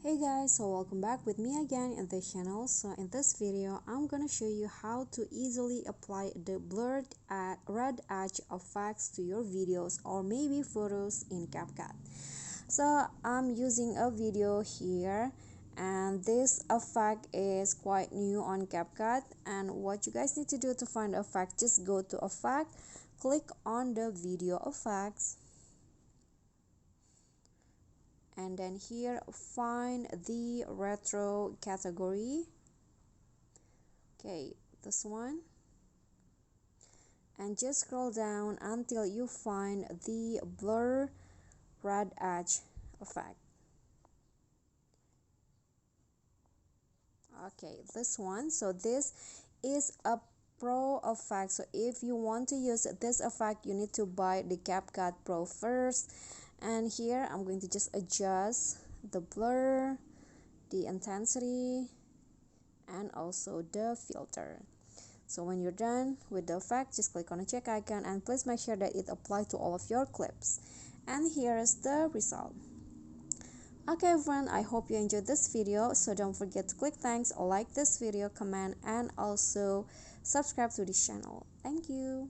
Hey guys, so welcome back with me again in this channel. So in this video I'm gonna show you how to easily apply the blurred red edge effects to your videos or maybe photos in CapCut. So I'm using a video here, and this effect is quite new on CapCut. And what you guys need to do to find the effect, just go to effect, click on the video effects, and then here find the retro category. Okay, this one, and just scroll down until you find the blur red edge effect. Okay, this one. So this is a pro effect, so if you want to use this effect you need to buy the CapCut Pro first. And here I'm going to just adjust the blur, the intensity, and also the filter. So when you're done with the effect, just click on the check icon and please make sure that it applies to all of your clips. And here is the result. Okay everyone, I hope you enjoyed this video, so don't forget to click thanks, like this video, comment, and also subscribe to this channel. Thank you.